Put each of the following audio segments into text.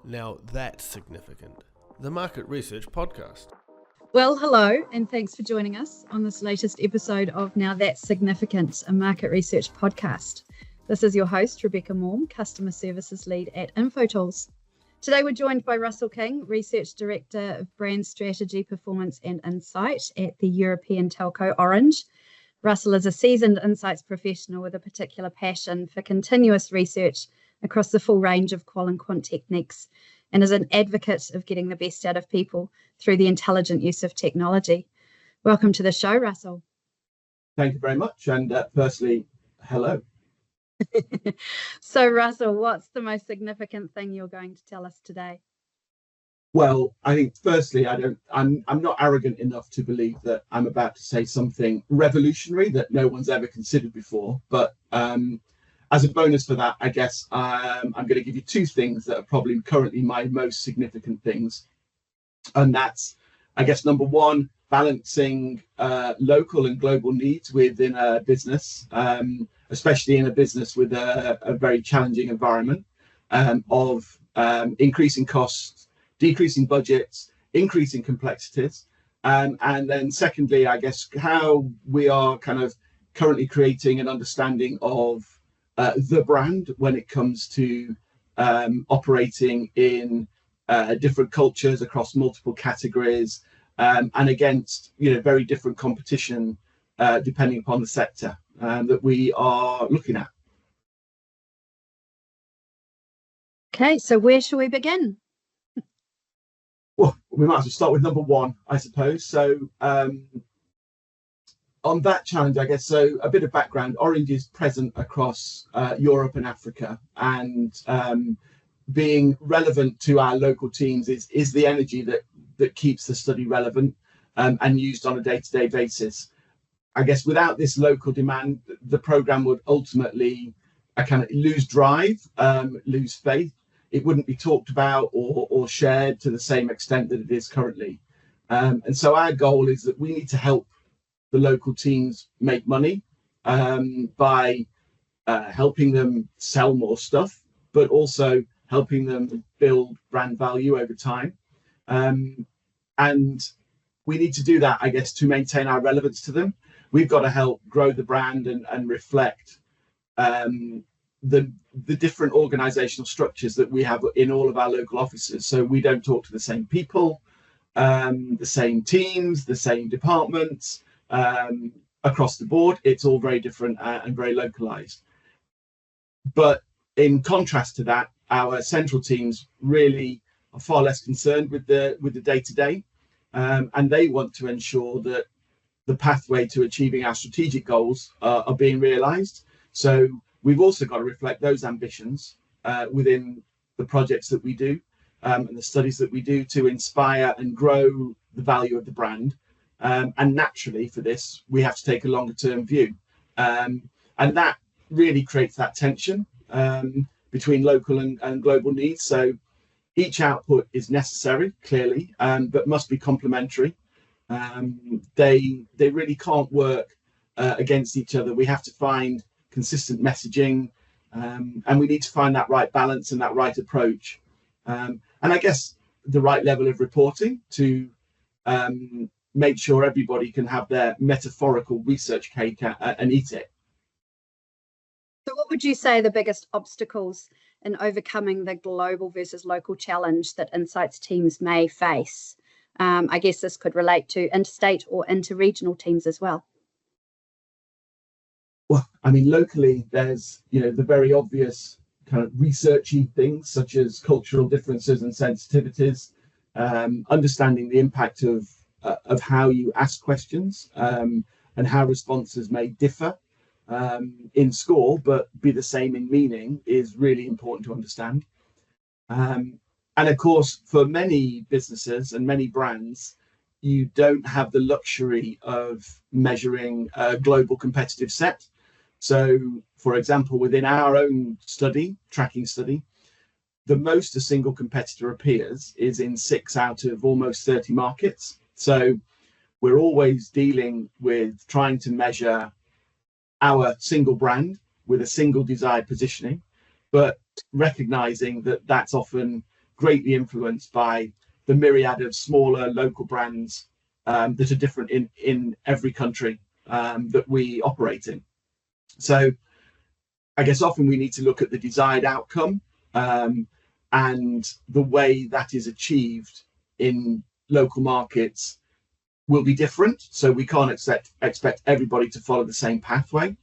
Now that's significant. The Market Research Podcast. Well, hello, and thanks for joining us on this latest episode of Now That's Significant, a market research podcast. This is your host, Rebecca Maugham, Customer Services Lead at InfoTools. Today we're joined by Russell King, Research Director of Brand Strategy, Performance and Insight at the European telco Orange. Russell is a seasoned insights professional with a particular passion for continuous research across the full range of qual and quant techniques, and is an advocate of getting the best out of people through the intelligent use of technology. Welcome to the show, Russell. Thank you very much. And firstly, hello. So, Russell, what's the most significant thing you're going to tell us today? Well, I think firstly, I'm not arrogant enough to believe that I'm about to say something revolutionary that no one's ever considered before. But as a bonus for that, I guess I'm going to give you two things that are probably currently my most significant things. And that's, I guess, number one, balancing local and global needs within a business, especially in a business with a very challenging environment of increasing costs, decreasing budgets, increasing complexities. And then secondly, I guess, how we are kind of currently creating an understanding of the brand when it comes to operating in different cultures across multiple categories and against very different competition depending upon the sector that we are looking at. Okay, so where shall we begin? Well, we might as well start with number one, I suppose. So on that challenge, I guess, so a bit of background. Orange is present across Europe and Africa, and being relevant to our local teams is the energy that keeps the study relevant and used on a day-to-day basis. I guess without this local demand, the program would ultimately kind of lose drive, lose faith. It wouldn't be talked about or shared to the same extent that it is currently. And so our goal is that we need to help the local teams make money by helping them sell more stuff, but also helping them build brand value over time. And we need to do that, I guess, to maintain our relevance to them. We've got to help grow the brand and reflect the different organizational structures that we have in all of our local offices. So we don't talk to the same people, the same teams, the same departments across the board. It's all very different and very localized. But in contrast to that, our central teams really are far less concerned with the day-to-day, and they want to ensure that the pathway to achieving our strategic goals are being realized. So we've also got to reflect those ambitions within the projects that we do and the studies that we do to inspire and grow the value of the brand. And naturally, for this, we have to take a longer-term view. And that really creates that tension between local and global needs. So each output is necessary, clearly, but must be complementary. They really can't work against each other. We have to find consistent messaging, and we need to find that right balance and that right approach. And I guess the right level of reporting to make sure everybody can have their metaphorical research cake and eat it. So what would you say are the biggest obstacles in overcoming the global versus local challenge that insights teams may face? I guess this could relate to interstate or interregional teams as well. Well, I mean, locally, there's, the very obvious kind of researchy things such as cultural differences and sensitivities, understanding the impact of how you ask questions and how responses may differ in score, but be the same in meaning is really important to understand. And of course, for many businesses and many brands, you don't have the luxury of measuring a global competitive set. So, for example, within our own tracking study, the most a single competitor appears is in 6 out of almost 30 markets. So we're always dealing with trying to measure our single brand with a single desired positioning, but recognizing that that's often greatly influenced by the myriad of smaller local brands that are different in every country that we operate in. So I guess often we need to look at the desired outcome and the way that is achieved in local markets will be different. So we can't expect everybody to follow the same pathway.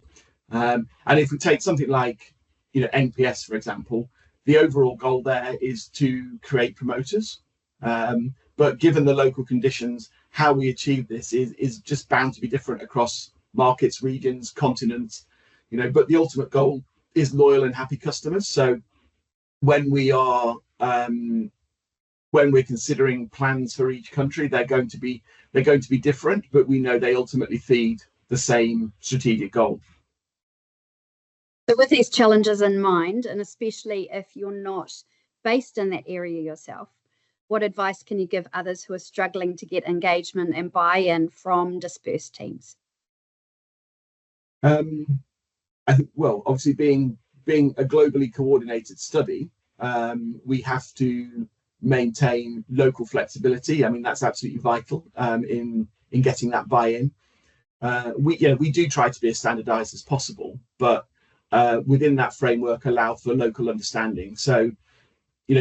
And if we take something like, NPS, for example, the overall goal there is to create promoters. But given the local conditions, how we achieve this is just bound to be different across markets, regions, continents, but the ultimate goal is loyal and happy customers. So when we're considering plans for each country, they're going to be different, but we know they ultimately feed the same strategic goal. So with these challenges in mind, and especially if you're not based in that area yourself, what advice can you give others who are struggling to get engagement and buy-in from dispersed teams? I think, well, obviously being a globally coordinated study, we have to maintain local flexibility. I mean, that's absolutely vital in getting that buy-in. We do try to be as standardized as possible, but within that framework allow for local understanding. So,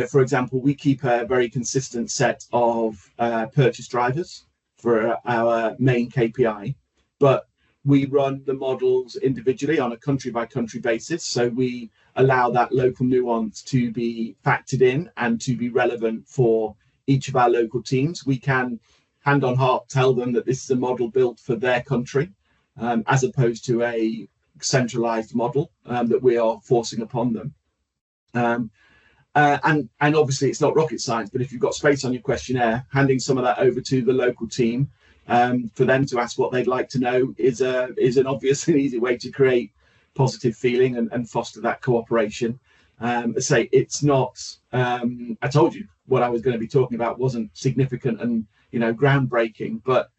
for example, we keep a very consistent set of purchase drivers for our main KPI, but we run the models individually on a country by country basis. So we allow that local nuance to be factored in and to be relevant for each of our local teams. We can hand on heart tell them that this is a model built for their country, as opposed to a centralized model that we are forcing upon them. And obviously it's not rocket science, but if you've got space on your questionnaire, handing some of that over to the local team for them to ask what they'd like to know is an obvious and easy way to create positive feeling and foster that cooperation. Say it's not, I told you what I was going to be talking about wasn't significant and, groundbreaking, but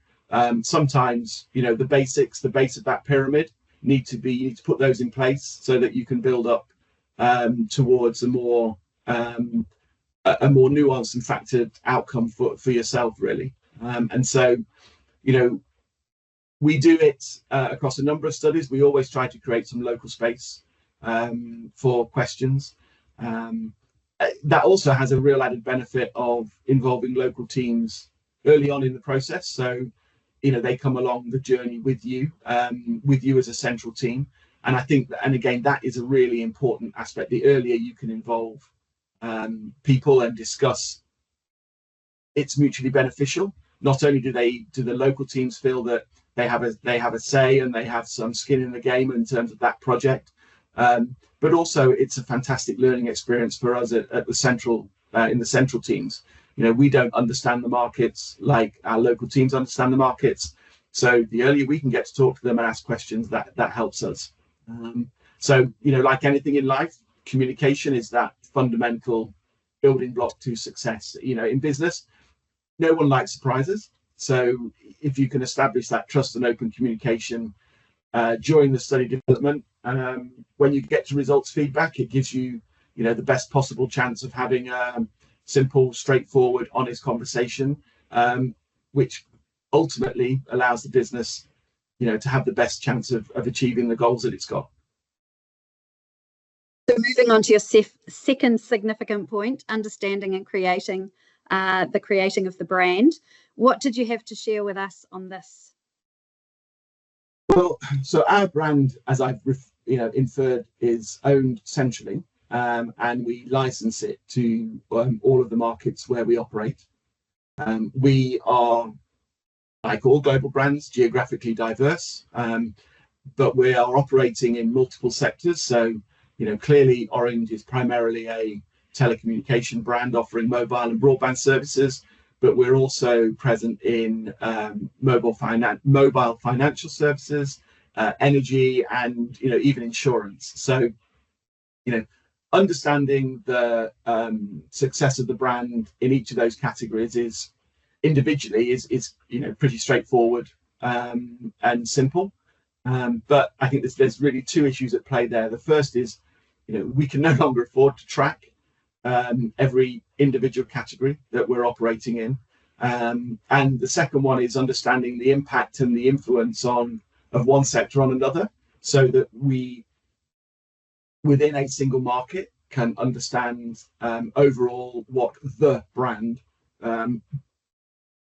sometimes, the basics, the base of that pyramid you need to put those in place so that you can build up towards a more nuanced and factored outcome for yourself, really. And so, we do it across a number of studies. We always try to create some local space for questions. That also has a real added benefit of involving local teams early on in the process. So, they come along the journey with you as a central team. And I think and again, that is a really important aspect. The earlier you can involve people and discuss, it's mutually beneficial. Not only do the local teams feel that they have a say and they have some skin in the game in terms of that project, but also it's a fantastic learning experience for us at the central in the central teams. We don't understand the markets like our local teams understand the markets. So the earlier we can get to talk to them and ask questions, that helps us. So like anything in life, communication is that fundamental building block to success. In business, no one likes surprises. So if you can establish that trust and open communication during the study development, when you get to results feedback, it gives you, the best possible chance of having a simple, straightforward, honest conversation, which ultimately allows the business, to have the best chance of achieving the goals that it's got. So moving on to your second significant point, understanding and creating the creating of the brand. What did you have to share with us on this? Well, so our brand, as I've inferred, is owned centrally, and we license it to all of the markets where we operate. We are, like all global brands, geographically diverse, but we are operating in multiple sectors. So, clearly Orange is primarily a telecommunication brand offering mobile and broadband services, but we're also present in mobile financial services, energy, and even insurance. So, understanding the success of the brand in each of those categories is pretty straightforward and simple. But I think there's really two issues at play there. The first is, we can no longer afford to track every individual category that we're operating in. And the second one is understanding the impact and the influence of one sector on another, so that we, within a single market, can understand overall what the brand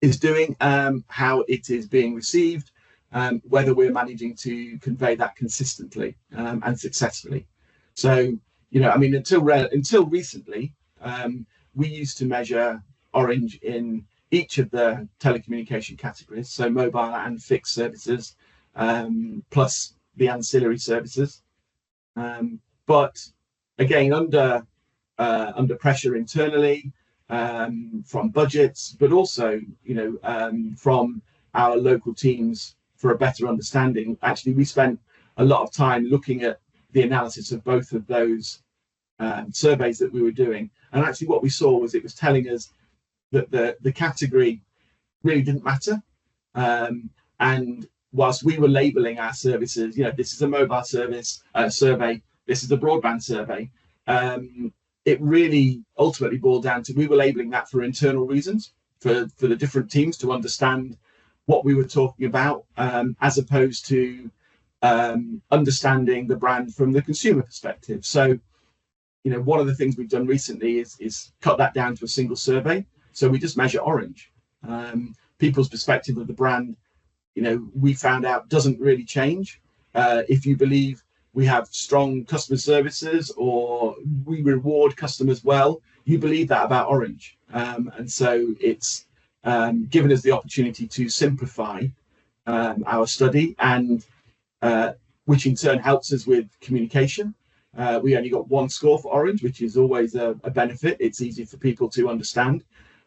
is doing, how it is being received, whether we're managing to convey that consistently and successfully. So, I mean, until recently, we used to measure orange in each of the telecommunication categories, so mobile and fixed services, plus the ancillary services. But again, under pressure internally, from budgets, but also, from our local teams for a better understanding. Actually, we spent a lot of time looking at the analysis of both of those surveys that we were doing. And actually what we saw was it was telling us that the category really didn't matter. And whilst we were labeling our services, this is a mobile service survey, this is a broadband survey, it really ultimately boiled down to, we were labeling that for internal reasons, for the different teams to understand what we were talking about, as opposed to understanding the brand from the consumer perspective. So, one of the things we've done recently is cut that down to a single survey. So we just measure orange. People's perspective of the brand, we found out doesn't really change. If you believe we have strong customer services or we reward customers well, you believe that about orange. And so it's given us the opportunity to simplify our study, and which in turn helps us with communication. We only got one score for orange, which is always a benefit. It's easy for people to understand.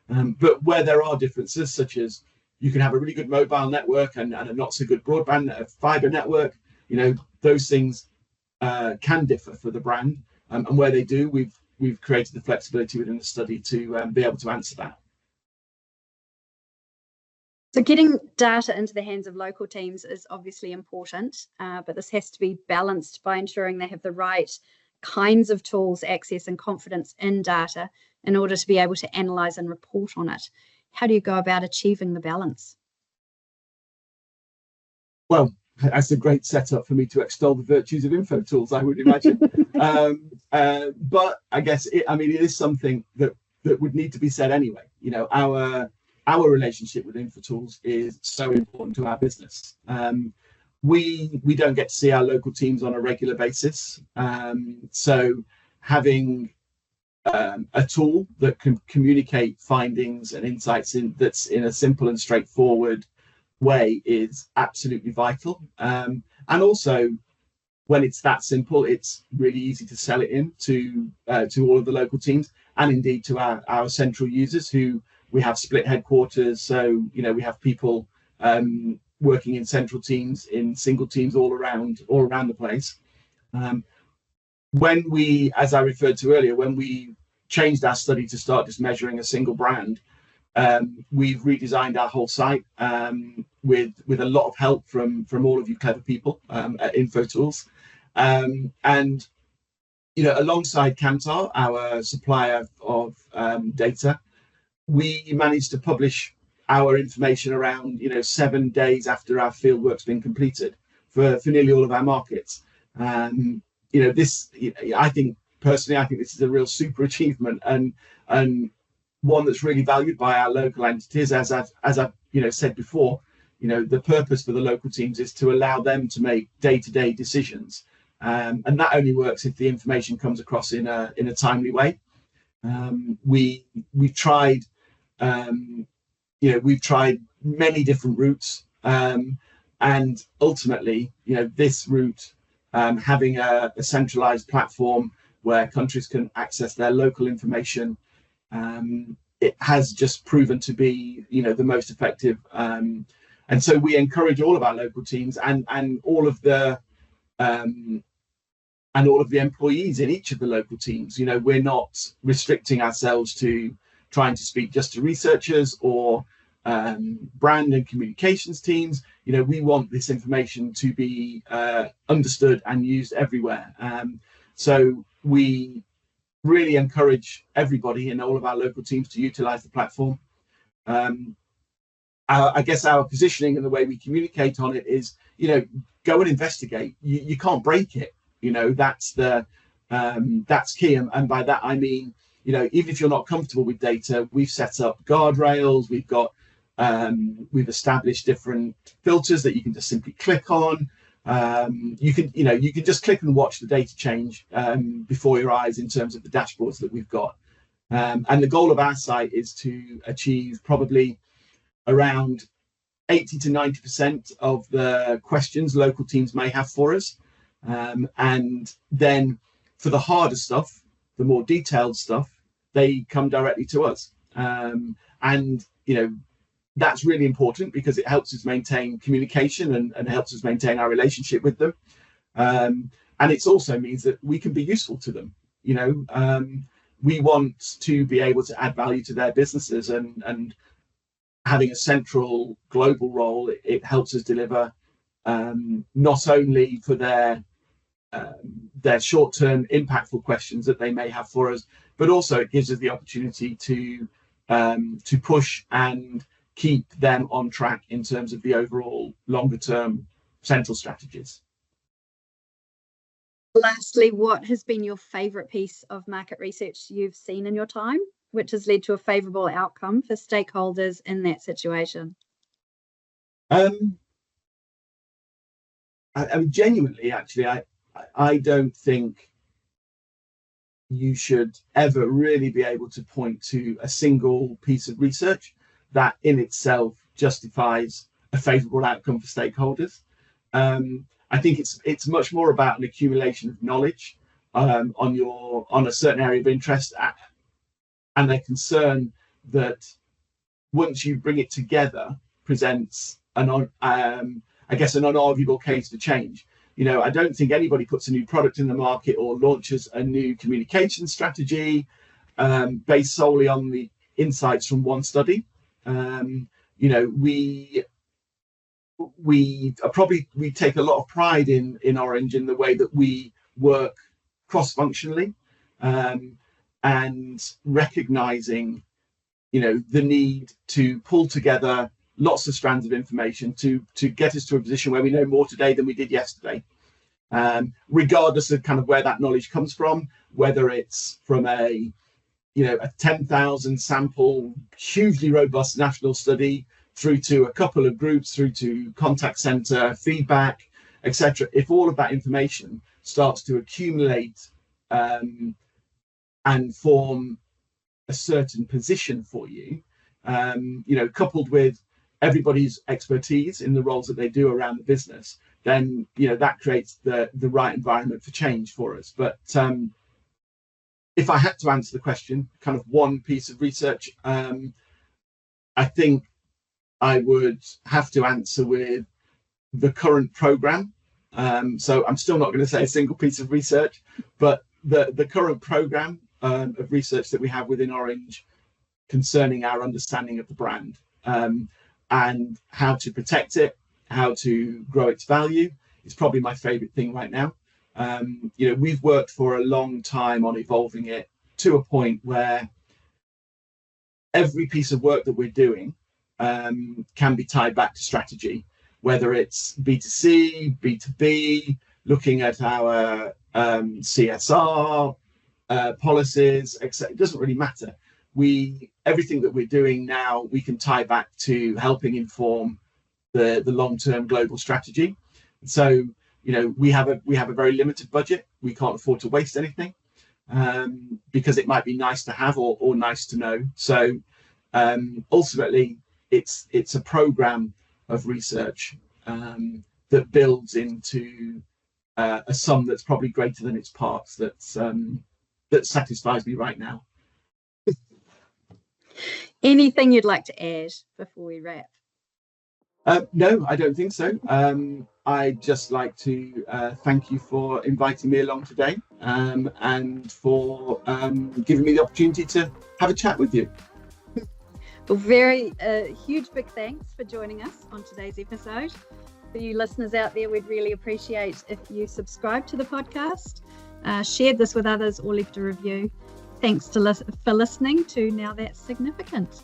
But where there are differences, such as you can have a really good mobile network and a not so good broadband fiber network, those things can differ for the brand. And where they do, we've created the flexibility within the study to be able to answer that. So getting data into the hands of local teams is obviously important, but this has to be balanced by ensuring they have the right kinds of tools, access and confidence in data in order to be able to analyse and report on it. How do you go about achieving the balance? Well, that's a great setup for me to extol the virtues of info tools, I would imagine. But I guess it is something that would need to be said anyway. Our relationship with InfoTools is so important to our business. We don't get to see our local teams on a regular basis. So having a tool that can communicate findings and insights that's in a simple and straightforward way is absolutely vital. And also, when it's that simple, it's really easy to sell it in to all of the local teams, and indeed to our central users, who we have split headquarters. So, we have people working in central teams, in single teams all around the place. When we, as I referred to earlier, when we changed our study to start just measuring a single brand, we've redesigned our whole site with a lot of help from all of you clever people at InfoTools. And alongside Kantar, our supplier of data, we managed to publish our information around 7 days after our field work's been completed for nearly all of our markets. This, I think personally, this is a real super achievement, and one that's really valued by our local entities. As I've said before, the purpose for the local teams is to allow them to make day-to-day decisions, and that only works if the information comes across in a timely way. We've tried many different routes, and ultimately, this route, having a centralized platform where countries can access their local information, it has just proven to be, the most effective. And so we encourage all of our local teams and all of the employees in each of the local teams. We're not restricting ourselves to trying to speak just to researchers or brand and communications teams. We want this information to be understood and used everywhere. So we really encourage everybody in all of our local teams to utilize the platform. I guess our positioning and the way we communicate on it is, go and investigate. You can't break it. That's key. And by that, I mean, even if you're not comfortable with data, we've set up guardrails. We've established different filters that you can just simply click on. You can just click and watch the data change before your eyes in terms of the dashboards that we've got. And the goal of our site is to achieve probably around 80 to 90% of the questions local teams may have for us. And then for the harder stuff, the more detailed stuff, they come directly to us. And that's really important because it helps us maintain communication and helps us maintain our relationship with them. And it also means that we can be useful to them. We want to be able to add value to their businesses, and having a central global role, it helps us deliver not only for their short-term impactful questions that they may have for us, but also it gives us the opportunity to push and keep them on track in terms of the overall longer-term central strategies. Lastly, what has been your favourite piece of market research you've seen in your time, which has led to a favourable outcome for stakeholders in that situation? I mean, genuinely, actually, I don't think you should ever really be able to point to a single piece of research that in itself justifies a favourable outcome for stakeholders. I think it's much more about an accumulation of knowledge on a certain area of interest, and a concern that once you bring it together presents an unarguable case for change. I don't think anybody puts a new product in the market or launches a new communication strategy based solely on the insights from one study. We take a lot of pride in Orange in the way that we work cross-functionally, and recognizing the need to pull together lots of strands of information to get us to a position where we know more today than we did yesterday, regardless of kind of where that knowledge comes from, whether it's from a 10,000 sample hugely robust national study through to a couple of groups, through to contact center feedback, etc. If all of that information starts to accumulate and form a certain position for you, coupled with everybody's expertise in the roles that they do around the business, then that creates the right environment for change for us. But if I had to answer the question, kind of one piece of research, I think I would have to answer with the current program. So I'm still not going to say a single piece of research, but the current program of research that we have within Orange concerning our understanding of the brand, and how to protect it, how to grow its value, is probably my favorite thing right now. We've worked for a long time on evolving it to a point where every piece of work that we're doing can be tied back to strategy, whether it's B2C, B2B, looking at our CSR policies, etc. It doesn't really matter. Everything that we're doing now, we can tie back to helping inform the long-term global strategy. So we have a very limited budget. We can't afford to waste anything, because it might be nice to have or nice to know. So ultimately, it's a program of research that builds into a sum that's probably greater than its parts. That satisfies me right now. Anything you'd like to add before we wrap? No, I don't think so. I'd just like to thank you for inviting me along today, and for giving me the opportunity to have a chat with you. Well, huge big thanks for joining us on today's episode. For you listeners out there, we'd really appreciate if you subscribe to the podcast, shared this with others, or left a review. Thanks for listening to Now That's Significant.